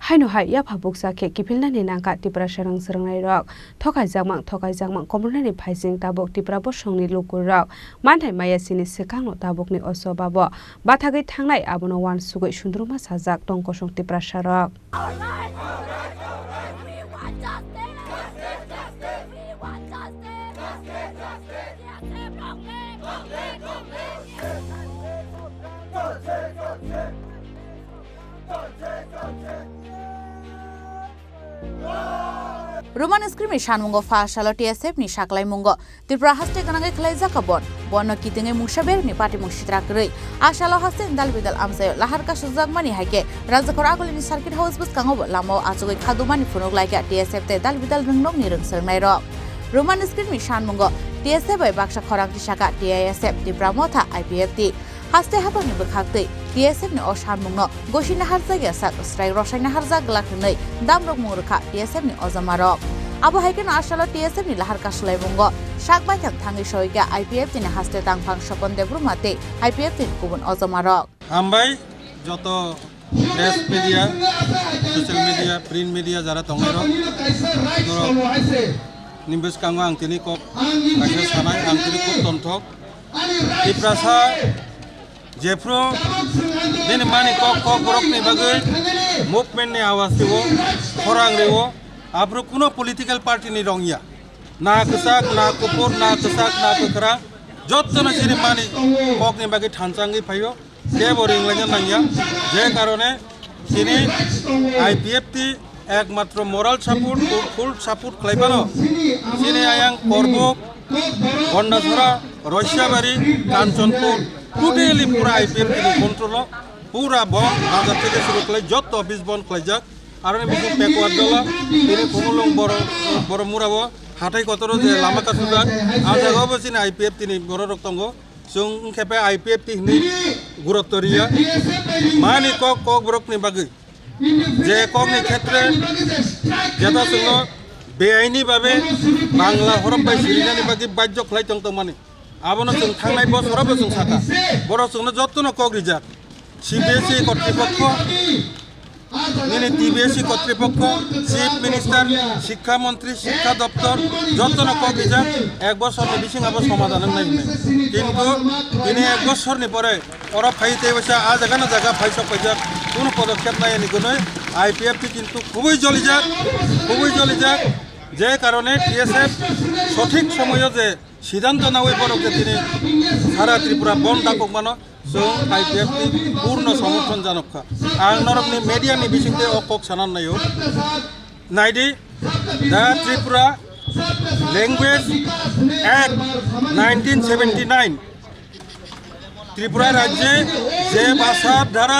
haino hai ya phabuksa ke kipilna ni nangka tipra sarang sarangnai rok thokai jangmang komrna ni phaising tabok tipra bo songni lukur rok manthai maya sini sekang no tabok ni osobabo bathagai thangnai abono wan sugoi sundruma sajak tongkosong tipra sarok Roman Screamy Shanmungo Fashalo TSF ni Shaklai Mungo, the Prahaste Kananga Klezakabon, Bono Kiting Mushaber ni Pati Mushitrakri, Ashalo Hasten Dalvidal Amse, Laharka Shazagmani Hake, Razakoragol in Circuit House was Kango, Lamo, Azo Kadumani Funo like at TSF, the Dalvidal Nung Nirun Sernairo. Roman Screamy Shanmungo, TSF by Baksha Korang Shaka, TSF, the Bramota, IPFT. Haste hapang ni bekhakti TSF ni oshan mungno goshina harza gesak strai roshina harza glakhnei damrok murkha TSF ni ozamarok abo haiken ashalo TSF ni lahar kaslai mungo shakbai thangi shoiga IPF ni haste tangphang sopon debrumate IPF ni kubun ozamarok ambai joto press media social media print media jara tongero nimbus kango angtini kok kaisa sanai angtini kok tontok iprasa Jeffro, then money cock rock ni bagai, movement ni awas diwo, orang diwo, abro kuno political party ni rongya, na kesak, na kupur, na kesak, na pekera, joto na sini money cock ni bagai thansangi payo, dia boring lagi nangya, je karone sini IPFT ekmatro moral support, full support klaipano, sini ayang korbo, Gondasara, Roshiyabari, Kanchanpur. Totally pura IPF ini kontrol, pura bon, ada tiga suruh kelaj, jod office bon kelajak, arane bisu pekuat dola, ini pemulung boro murah bo, hatai kotoran je lama kasudan, ada gak apa sih IPF ini boro rok tonggo, sung kepe IPF ini gurut toriya, mani kok borok nih bagi, je kok nih ketre, jatuh sungo, beaini babe, Bangla horop bay sirina nih bagi bajok kelaj tong mani. Abono sung thangnai bo sorabo sung saka boro sungno jottono kogrijak CBSE কর্তৃপক্ষ nini TBSE কর্তৃপক্ষ chief minister শিক্ষা মন্ত্রী শিক্ষা দপ্তর যতনো কগrijak এক বছর নি বিসিং আবো সমাধান নাই কিন্তু তিনি এক বছর নি পরে ওরা ফাইতে বসে আ জায়গা না জায়গা ফাইসক কইজাক কোনো পদক্ষেপ নাই নি কোনো IPFT কিন্তু খুবই জলিজাক যে কারণে TSF সঠিক সময়ে যে সিদ্ধান্ত না হই পরকে তিনি সারা ত্রিপুরা বন ডাকক মানো সং IPFT পূর্ণ সমর্থন জানকা আর নরমনি মিডিয়া নি বিসিংতে অকক সানান নাইও নাইডি দা ত্রিপুরা ল্যাঙ্গুয়েজ অ্যাক্ট 1979 ত্রিপুরা রাজ্যে যে ভাষার দ্বারা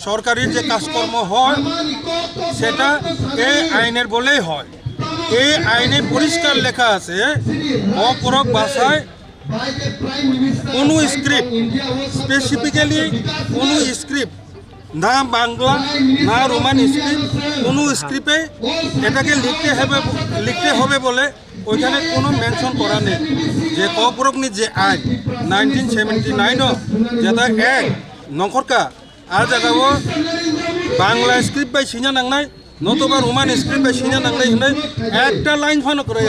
সরকারি যে কাজকর্ম হয় সেটা এই আইনের বলেই হয় এই আইনে পরিষ্কার লেখা আছে অপরক ভাষায় কোনো স্ক্রিপ্ট স্পেসিফিক্যালি কোনো স্ক্রিপ্ট না বাংলা না রোমান স্ক্রিপ্ট কোনো স্ক্রিপ্টে এটাকে লিখতে হবে বলে ওইখানে কোনো মেনশন করা নেই যে অপরকনি যে আইন 1979 যেটা এক নখরকা আর জায়গাও বাংলা স্ক্রিপ্ট বাই সিনা নাংনাই নতুবা রোমান স্ক্রিপ্ট বাই সিনা নাংনাই হই একটা লাইন ফানো করে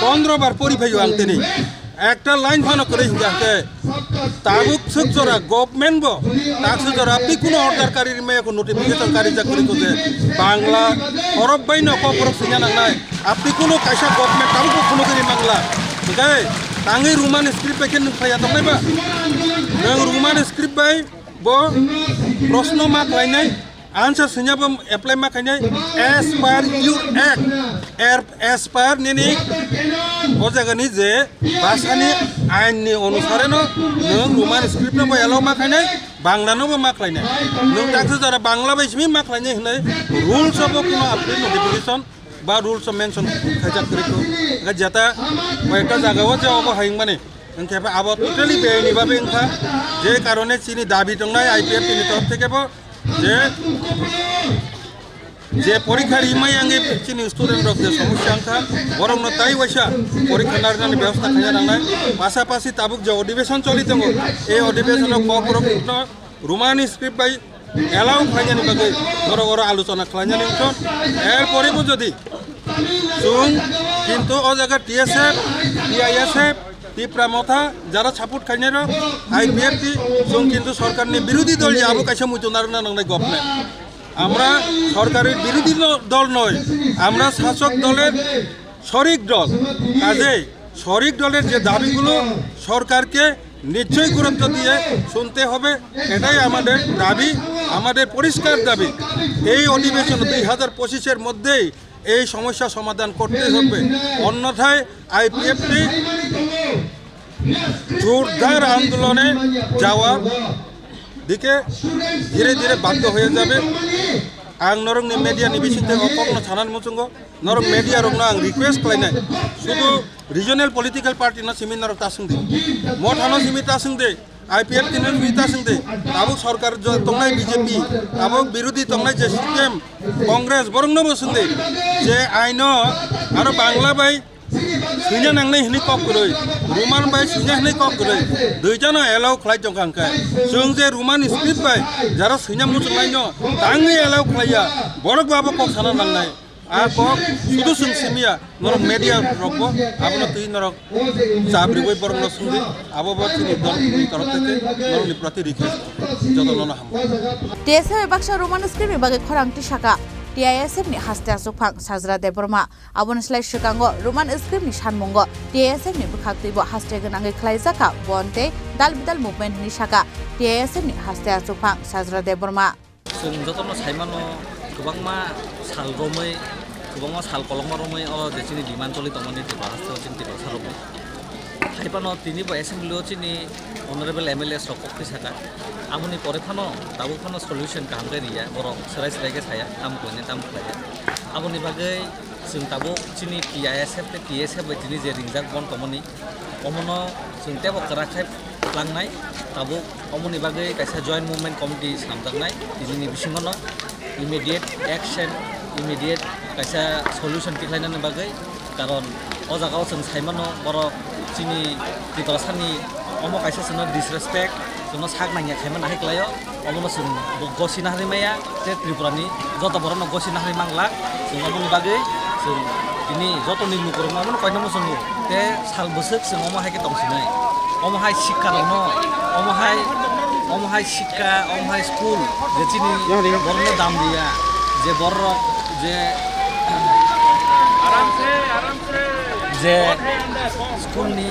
15 বার পরিফাইও আনতেনি একটা লাইন ফানো করে হিংকে তাবুক সুজরা গভর্নমেন্ট বো তাক সুজরা আপনি কোন অর্ডারকারীর মে কোন নোটিফিকেশন কারি চাকরি করে বাংলা হরফ বাই ন কপরক সিনা নাংনাই আপনি কোন কাইসা গভর্নমেন্ট তাবুক কোন করি বাংলা ঠিক আছে তাঙ্গি রোমান স্ক্রিপ্ট বাই কেন ফাইয়া তমাইবা নং রোমান স্ক্রিপ্ট বাই bo প্রশ্ন মাক লাইনাই আনসার সুኛবম এপ্লাই মাক খাইনাই as per your act as per নিনি ও জায়গানি যে ভাষানি আইননি অনুসারে নং রোমান স্ক্রিপ্ট নব এলাও মাক খাইনাই বাংলা নব মাক লাইনাই নং তাকসে যারা বাংলা বাইসমি মাক লাইনাই হনাই রুলস অফ কোনো আপনি নোটিফিকেশন বা রুলস অফ মেনশন খাইজাক করিতো যেটা কয়েকটা জায়গাও যে অব হাইং মানে ओंखे आबो टोटाली बेनि बाबे ओंखा जे कारणे चिनि दाबि दंनाय IPFT नि तरफ থেকে যে পরীক্ষার ইমাই আগে চিনি স্টুডেন্ট রক যে সমস্যা আংখা বরং তাই ওইসা পরীক্ষা নারনানি ব্যবস্থা খাইয়া নাংনাই পাশাপাশি তাবুক যে অধিবেশন চলিত এই অধিবেশন কপরক রোমান স্ক্রিপ্ট বাই এলাও খাইজানি বাকি বড় বড় আলোচনা খাইজানি উঠন এরপরেও যদি जों কিন্তু ও জায়গা টিএসএফ টিআইএসএফ ত্রিপুরা মথা যারা সাপোর্ট খাইনার আইপিএফটি जों কিন্তু সরকারনি বিরোধী দল আবু কাইসা মুইতনার নাংনাই গভর্নমেন্ট আমরা সরকারের বিরোধী দল নয় আমরা শাসক দলের শরিক দল কাজেই শরিক দলের যে দাবিগুলো সরকারকে নিশ্চয়ই গুরুত্ব দিয়ে শুনতে হবে এটাই আমাদের দাবি আমাদের পরিষ্কার দাবি এই অধিবেশন 2025-এর মধ্যেই এই সমস্যা সমাধান করতে হবে অন্যথায় আইপিএফটি জোরদার আন্দোলনে যাওয়ার দিকে ধীরে ধীরে বাধ্য হয়ে যাবে आं नरंनि मेडियानि बिसिंथाय अफंनो सानान मुचुंगो नरं मेडिया रंनो आं रिक्वेस्ट खालायनाय शुधु रिजनल पलिटिकल पार्टीना सेमिनार तासुंदे मथानो सिमि तासुंदे आईपीएफ तिनो सिमि तासुंदे आबो सरकार तंनाय बीजेपी आबो विरोधी तंनाय जे सीपीएम कांग्रेस बरंनो बसुंदे जे आइनो आरो बांला बाय सुइना नांनाय हिनि कप गरै रुमान बाय सुइना हिनि कप गरै दुइटानो एलाउ खलाय जंखांखाय जों जे रुमान स्क्रिप्ट बाय जारा सुइना मुचुंलायनो तांनि एलाउ खलाया बरक बाबो कक साना नांनाय आ कक सुदु सुं सिमिया नरक मेडिया रकबो आबनो तुइ नरक चाब्रिबय बरंनो सुंदि आबो बथिनि दल तरफ থেকে नरकनि प्रति रिक्वेस्ट जतननो हाम টিএসএফ বাক্সা রোমান স্ক্রিপ্ট বিভাগে খরাংটি শাখা TISF ni haste asukphang sajra deborma abon slai shikango roman script ni sanmongo TISF ni bukhakteibo haste ganangai khlaijaka bonte dalbidal movement ni shaka TISF ni haste asukphang sajra deborma जों जतनो साइमानो गोबांमा साल रमै गोबांमा साल कलमा रमै अ जेसिनि demand चलि तमनि टिपा हास्ते चिन्ति बसारबो खाइपानो तिनिबो एसेम्बलिओ चिनि honourable MLA सककति साका आमुनि परेफानो दाबुफानो solution कामगे रिया बर सराय सरायगे साया ताम कोने ताम खाया आमुनि बागै जों दाबो चिनि टिआइएसएफ ते टिएसएफ बायदिनि जे रिंजाक बन तमनि अमनो जों तेबो कराखाय लांनाय दाबो अमनि बागै कायसा जॉइंट मुभमेंट कमिटि सामजानाय दिनि बिसिङनो इमिडिएट एक्शन इमिडिएट कायसा सल्युशन तिख्लायनानै बागै कारण अ जागाव जों साइमानो बर चिनि डिक्लारेशननि अमो कायसा जोंनो डिसरेसपेक्ट जोंनो साग नांया खायमान हाइक्लायो अमनो जों गसिना हारिमाया जे त्रिपुरानि जत बरनो गसिना हारि मांला जों अमनि बागै जों दिनि जतनि लुकरम अमनो कयनमो जों ते साल बोसोक जों अमो हाइके दंसिनाय अमो हाइ शिक्षा दनो अमो हाइ शिक्षा अमो हाइ स्कुल जे चिनि बरनो दाम दिया जे बर जे जे स्कुलनि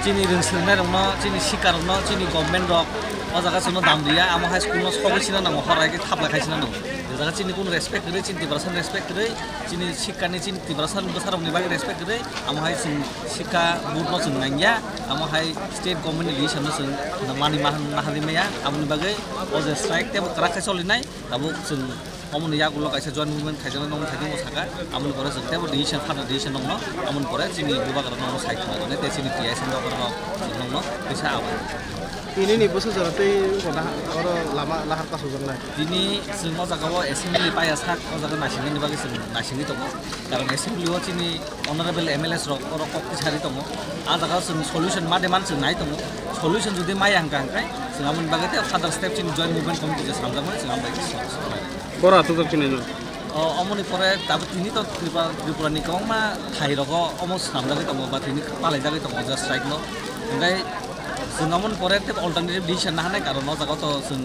चिनि रोंसोनाय रंनो चिनि शिक्षा रंनो चिनि गभर्नमेन्ट रक अ जागा जोंनो दाम दिया आमो हाइ स्कुलनो सबायसिना नांगौ हरायके थाबला खायसिना नांगौ जागा चिनि कुन रेसपेक्ट गरै चिनि टिब्रासन रेसपेक्ट गरै चिनि शिक्षानि चिनि टिब्रासन बोसारनि बागै रेसपेक्ट गरै आमो हाइ जों शिक्षा बुटनो जों नांगिया आमो हाइ स्टेट गभर्नमेन्ट लिसनो जों मानि माहारिमाया आमनि बागै अ जे स्ट्राइक तेबो कराखाय सलिनाय दाबो जों अमन यागुलो कायसा जॉइंट मुभमेंट खायजाना नंग थागि मोसाका आमन करे जों तेबो डिसिसन फादा डिसिसन नंग आमन करे चिनि बुबागर नंग साइखना ने ते चिनि टिआइएसएम बागर नंग पैसा आबो ini nih bos sejarah kota orang lama lahar pas ujarlah. Ini semua jagawa assembly payah sak, orang nasional ni bagi semua nasional itu, karena assembly watch ini honorable MLS orang kok cari itu, ada kalau semua solution mana mana semua itu, solution jadi maya angkat, semua mun bagi itu further step ini joint movement committee jadi sama sama semua bagi. Kora tu tak cina itu. Omoni pore tapi ini tuh Tripura ni kau mah thai roko omos sama lagi tu, but ini palai lagi tu, just strike no, enggak जों अमन परे ते alternative decision ना हानाय कारण जागा तो जों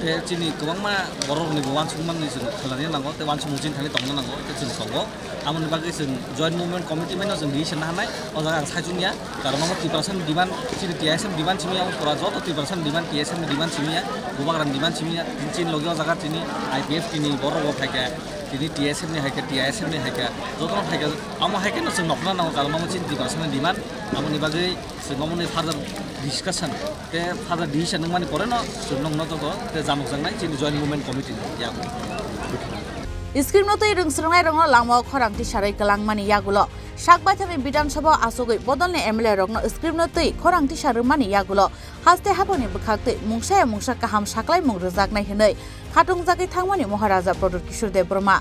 ते चिनि गोबां मा बर'नि वानसुंमाननि जों खालामनो नांगौ ते वानसुंमुजिन थांनि तंनो नांगौ ते जों संगो आमनि बागै जों जॉइंट मुभमेंट कमिटि मेनो जों डिसिसन ना हानाय अ जागा साजुनिया कारण मा 30% डिमान्ड चिनि टिआइएसएम डिमान्ड चिमिया परा जत 30% डिमान्ड टिआइएसएम डिमान्ड चिमिया गोबां डिमान्ड चिमिया चिन लगियाव जागा चिनि आईपीएफ चिनि बर'आव फायका दिनै टिआइएसएम नि हायका टिआइएसएम नि हायका जतन हायका आमो हायका न जों नखना नांगौ कारण मा चिनि 30% डिमान्ड आमनि बागै जों आमनि फार्दार डिसकाशन ते फार्दार डिसिसन नों माने परे न जों नंनो तो ते जामुक जांनाय चिनि जॉइंट मुभमेंट कमिटि यागु स्क्रिप्टनोतै रोंस्रोंनाय रंनो लामाव खरांथि सारै गलांमानि यागुलो सागबाथानि विधानसभा आसगै बदलनि एमएलए रंनो स्क्रिप्टनोतै खरांथि सारमानि यागुलो हास्ते हाबनि बखाक्तै मुंसा काहाम साख्लाय मुं रोजागनाय हनै खाटुं जागै थांमानि महाराजा प्रदुत किशोर देबबर्मा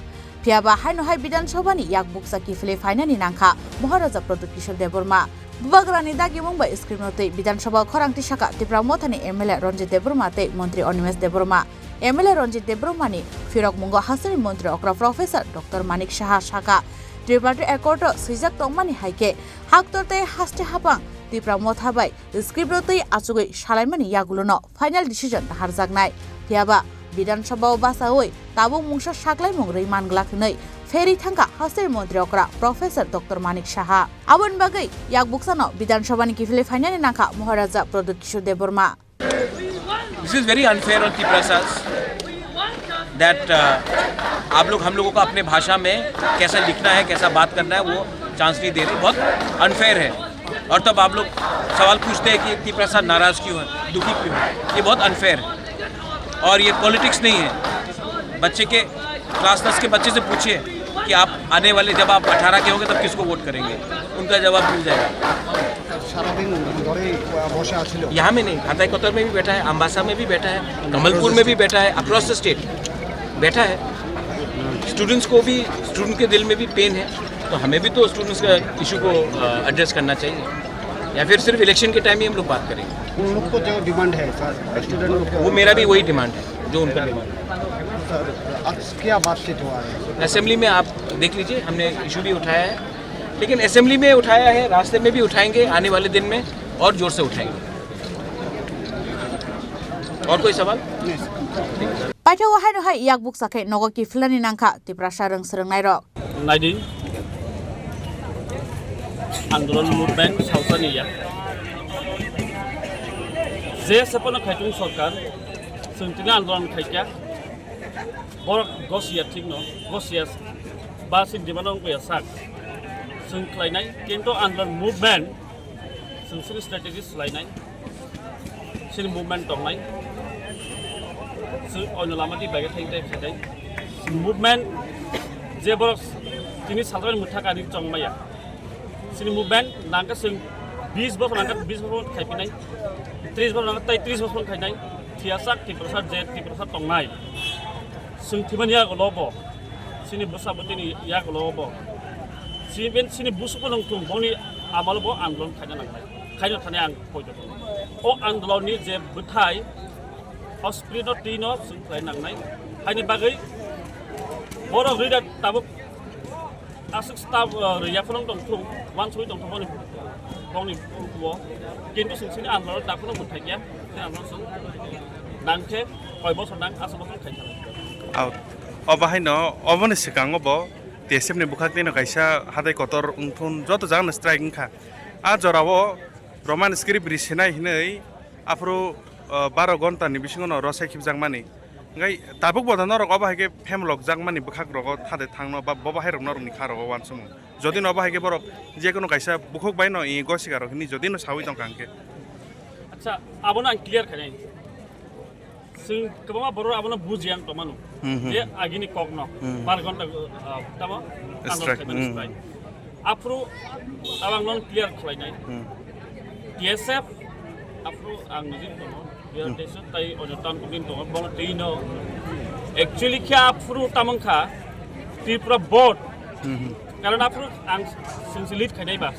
पियाबा हायनहाय विधानसभानि यागबुकसा किफले फाइनानि नांखा महाराजा प्रदुत किशोर देबबर्मा बुबाग्रानि दागि मुंबाय स्क्रिप्टनोतै विधानसभा खरांथि साखा त्रिपुरा मथानि एमएलए रन्जित देबबर्मा तै मन्त्री Animesh Debbarma MLA Ranjit Debromani Firok Mungo Hasari Mantri Okra Professor Dr. Manik Saha Saka Triparty Accord Sijak Tongmani Haike Haktorte Haste Hapang Tipra Mothabai Scriptoi Achugoi Shalaimani Yagulono Final Decision Harzagnai Tiaba Bidan Sabao Basaoi Tabu Mungsha Shaklai Mungri Manglaknei Ferry Tangka Hasari Mantri Okra Professor Dr. Manik Saha Abon Bagai Yak Buksano Bidan Sabani Kifile Final Naka Maharaja Product Kishu Deborma. This is very unfair on Tiprasas that आप लोग हम लोगों को अपने भाषा में कैसा लिखना है कैसा बात करना है वो चांस नहीं दे रहे, बहुत अनफेयर है। और तब आप लोग सवाल पूछते हैं कि तिप्रसाद नाराज़ क्यों है, दुखी क्यों है, ये बहुत अनफेयर है और ये पॉलिटिक्स नहीं है। बच्चे के क्लास 10 के बच्चे से पूछिए कि आप आने वाले जब आप 18 के होंगे तब किसको वोट करेंगे, उनका जवाब मिल जाएगा। यहाँ में नहीं, हाथाई कोतर में भी बैठा है, अम्बासा में भी बैठा है, कमलपुर में भी बैठा है, अक्रॉस द स्टेट बैठा है। स्टूडेंट्स को भी, स्टूडेंट के दिल में भी पेन है, तो हमें भी तो स्टूडेंट्स का इशू को एड्रेस करना चाहिए, या फिर सिर्फ इलेक्शन के टाइम ही हम लोग बात करेंगे। उन लोग को जो डिमांड है सर स्टूडेंट लोग वो मेरा भी वही डिमांड है जो उनका डिमांड है। सर क्या बातचीत हुआ है असेंबली में? आप देख लीजिए, हमने इशू भी उठाया है, लेकिन असेंबली में उठाया है, रास्ते में भी उठाएंगे, आने वाले दिन में और जोर से उठाएंगे। और कोई सवाल? Paitha wahai no hai yak buk sakai nogo kiflani nangka Tiprasa reng sereng nairo. Naidi Andolon movement sausani ya. Je sapana khaitung sarkar sungtina andolon khaikya. Borak gosia thik no gosia basin dimanong ko ya sak. Sung klainai kento andolon movement sung strategy slainai. Sin movement tongnai. On the Lamati Bagat movement Zebros Tinis Salvan Mutakadi Chongmaya. Sin movement Nanka Bees Bos Nanka Bees Bos Kaipinai, Tris Bonata, Tris Bos Kainai, Tiasak, Tiprasa Jet, Tiprasa Tongai, Suntimania Lobo, Sinibusabotini Yagolobo, Sinibusupon to Boni Amalabo and Lon Kainanang Pojo. O Andloni Zeb Butai. Hospital Tino, Sunklai Hani Bagay Board reader Tabuk Asuk Stab Yafon Tung, one sweet on Pony War, came to Cincinnati and Lord Tapon Mutakia, Nanke, Oibos and Asabon out. Obahino, Ovon is Sikangobo, the assembly Bukatin Kaisha, Hade Kotor, Untun, Jotazan striking car. Azorawo, Roman script Risina Hine, Afro. 12 घन्टा नि बिसिङनो रसाय खिबजां मानि गाय Tabuk बदन रग बाहागे फेमलक जां मानि बखाक रग थादे थांनो बा बबाहाय रग नरनि खारग वानसुम जदि न बाहागे बरक जे कोनो कायसा बुखक बायनो इ गसिगा रखनि जदि न सावि दं कांके अच्छा आबोना क्लियर खाय सिं कबमा बरो आबोना बुजियां तमानु जे आगिनि कगनो 12 घन्टा तमा आन्दोलन आफ्रो आबां नन क्लियर खलायनाय TSF आफ्रो आं निजिन Desot tay ojotan kumin to bong tino actually kya afru tamangkha Tripura board karena afru ang sinsilit khanai ba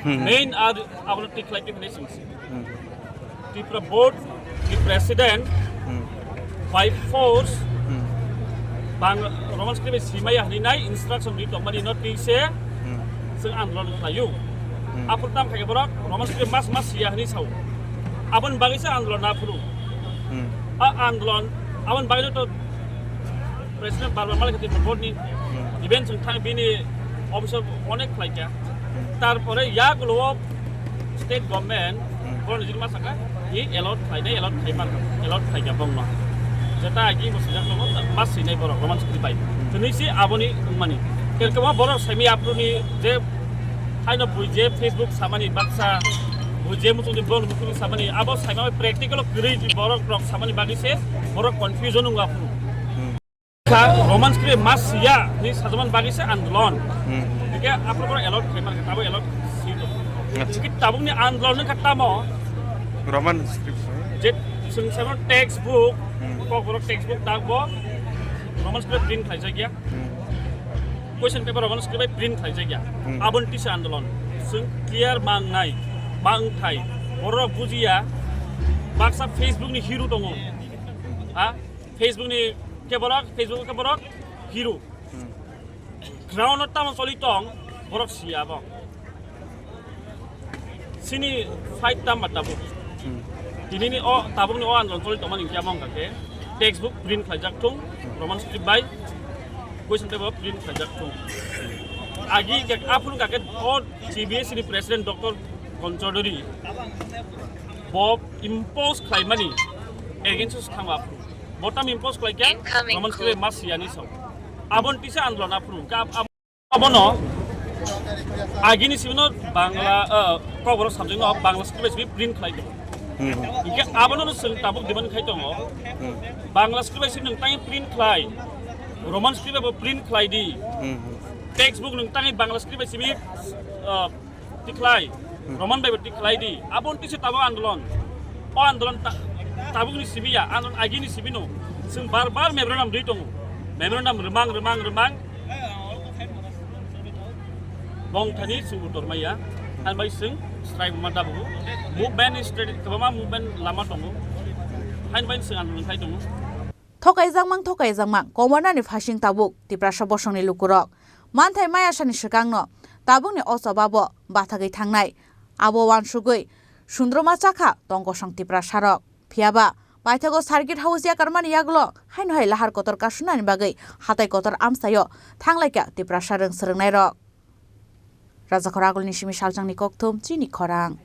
main are our collective nations Tripura board the president by force bang Roman script simaya haninai instruction di tomani not se sing andron layu afru tam khage borak Roman script mas ya hani sau Aban bagi sa andolon afru. Andolon, aban bagi to President Barbara Malik di board ni event sungthang bini officer onek khlaika. Tarpore ya glo state government board ni masaka ye allot khlainai allot khaimar allot khaika bongno. Jeta agi musajak lomo mas sinai borok roman skri bai. Tunisi aboni mani. Kelkama borok semi afru ni je haino buje Facebook samani baksa Buje mutu di bol mutu samani abo sama practical kiri borok rock samani bagi se borok confusion unga fu ka roman script mas ya ni sajaman bagi se andolon dike apro bor allot khemar ka abo allot sito dike tabung ni andolon ni kata mo roman script je sung sama textbook ko borok textbook dagbo roman script print khai jagya question paper roman script print khai jagya abon ti se andolon sung clear mang nai Bang Thai, Borok Bujia, Baksa Facebook ni hero tongo, Facebook ni keborok Facebook keborok hero ground tam soli tong borok sia bang sini fight tam matabu ini o tabung ni o andon soli tong mani kiamong kake textbook print khajak tung roman script by question paper print khajak tung agi ke apun kake o CBS ni president Dr. Konchodori Bob impose claimani against us come up Botam impose claim roman script mas yani so abon tisa andlon apun ka abono agi ni sibno bangla kobor subject no bangla script bi print khlai do ike abono no sing tabuk diban khai tongo bangla script sin nang tai print khlai roman script bo print khlai di textbook nang tai bangla script sibi tiklai roman bai tiklai di abon tisa tabuk andlon o andlon tabuk ni sibiya andlon agi ni sibino sing bar memorandum dei tongo memorandum remang bong thani subutor maya han bai sing strike madabu movement is kebama movement lama tongo han bai sing andlon khai tongo Thokai jangmang komona ni phasing tabuk tiprasa bosong ni lukurok manthai maya sani sikangno tabuk ni osababo bathagai thangnai abo wansugui sundroma chakha tongko sang tiprasa rok phiaba Paithago Circuit House ya karmani yaglo haino hai lahar kotor kasunani bagai hatai kotor amsayo thanglaika tiprasa reng srungnai rok Raja Khoragul ni simi saljang ni kokthum chini khorang